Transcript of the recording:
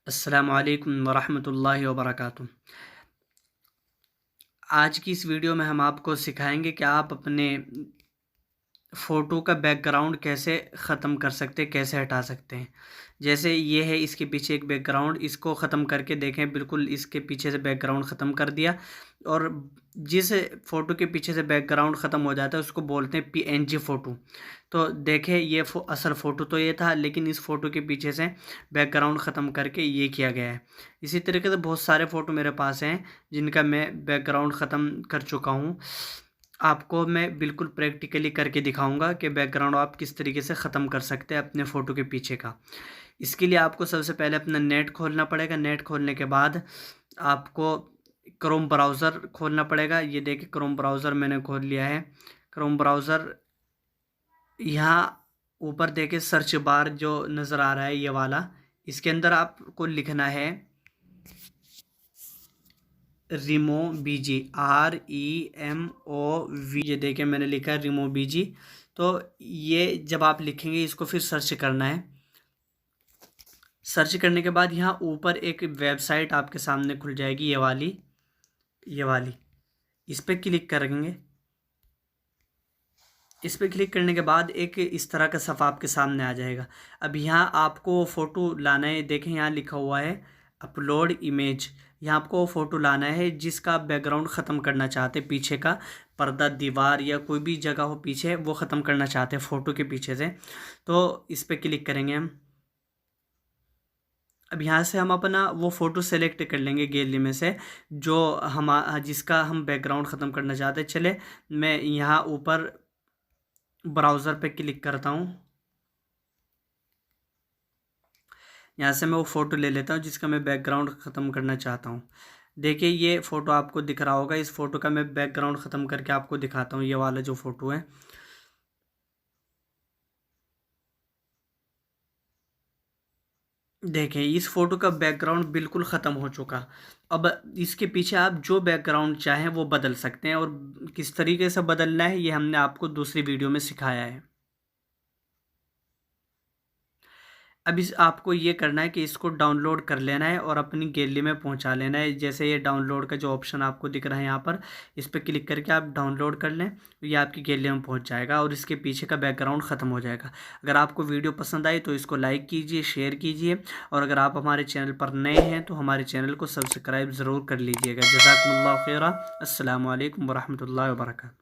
अस्सलामु अलैकुम वरहमतुल्लाहि वबरकातुहू। आज की इस वीडियो में हम आपको सिखाएंगे कि आप अपने फ़ोटो का बैकग्राउंड कैसे ख़त्म कर सकते हैं, कैसे हटा सकते हैं। जैसे ये है, इसके पीछे एक बैकग्राउंड, इसको ख़त्म करके देखें, बिल्कुल इसके पीछे से बैकग्राउंड ख़त्म कर दिया। और जिस फ़ोटो के पीछे से बैकग्राउंड ख़त्म हो जाता है उसको बोलते हैं पीएनजी फ़ोटो। तो देखें, ये असल फ़ोटो तो ये था, लेकिन इस फ़ोटो के पीछे से बैकग्राउंड ख़त्म करके ये किया गया है। इसी तरीके से बहुत सारे फ़ोटो मेरे पास हैं जिनका मैं बैकग्राउंड ख़त्म कर चुका हूँ। आपको मैं बिल्कुल प्रैक्टिकली करके दिखाऊंगा कि बैकग्राउंड आप किस तरीके से ख़त्म कर सकते हैं अपने फ़ोटो के पीछे का। इसके लिए आपको सबसे पहले अपना नेट खोलना पड़ेगा। नेट खोलने के बाद आपको क्रोम ब्राउज़र खोलना पड़ेगा। ये देखिए, क्रोम ब्राउज़र मैंने खोल लिया है। क्रोम ब्राउज़र यहाँ ऊपर देखिए, सर्च बार जो नज़र आ रहा है ये वाला, इसके अंदर आपको लिखना है RemoBG, REMOV। ये देखिए, मैंने लिखा है RemoBG। तो ये जब आप लिखेंगे इसको फिर सर्च करना है। सर्च करने के बाद यहाँ ऊपर एक वेबसाइट आपके सामने खुल जाएगी, ये वाली। इस पर क्लिक करेंगे। इस पर क्लिक करने के बाद एक इस तरह का सफ़ा आपके सामने आ जाएगा। अब यहाँ आपको फ़ोटो लाना है। देखें, यहाँ लिखा हुआ है अपलोड इमेज। यहाँ आपको फ़ोटो लाना है जिसका आप बैकग्राउंड ख़त्म करना चाहते हैं, पीछे का पर्दा, दीवार या कोई भी जगह हो पीछे, वो ख़त्म करना चाहते हैं फ़ोटो के पीछे से। तो इस पर क्लिक करेंगे हम। अब यहाँ से हम अपना वो फ़ोटो सेलेक्ट कर लेंगे गैलरी में से, जो जिसका हम बैकग्राउंड ख़त्म करना चाहते हैं। चले, मैं यहाँ ऊपर ब्राउज़र पे क्लिक करता हूँ। यहाँ से मैं वो फ़ोटो ले लेता हूँ जिसका मैं बैकग्राउंड ख़त्म करना चाहता हूँ। देखिए, ये फ़ोटो आपको दिख रहा होगा। इस फ़ोटो का मैं बैकग्राउंड ख़त्म करके आपको दिखाता हूँ। ये वाला जो फ़ोटो है, देखें, इस फ़ोटो का बैकग्राउंड बिल्कुल ख़त्म हो चुका। अब इसके पीछे आप जो बैकग्राउंड चाहें वो बदल सकते हैं, और किस तरीके से बदलना है ये हमने आपको दूसरी वीडियो में सिखाया है। अब आपको ये करना है कि इसको डाउनलोड कर लेना है और अपनी गैलरी में पहुंचा लेना है। जैसे ये डाउनलोड का जो ऑप्शन आपको दिख रहा है यहाँ पर, इस पर क्लिक करके आप डाउनलोड कर लें, तो ये आपकी गैलरी में पहुंच जाएगा और इसके पीछे का बैकग्राउंड ख़त्म हो जाएगा। अगर आपको वीडियो पसंद आई तो इसको लाइक कीजिए, शेयर कीजिए, और अगर आप हमारे चैनल पर नए हैं तो हमारे चैनल को सब्सक्राइब ज़रूर कर लीजिएगा। जज़ाकुमुल्लाह खैरा। अस्सलामु अलैकुम वरहमतुल्लाहि वबरकातुहू।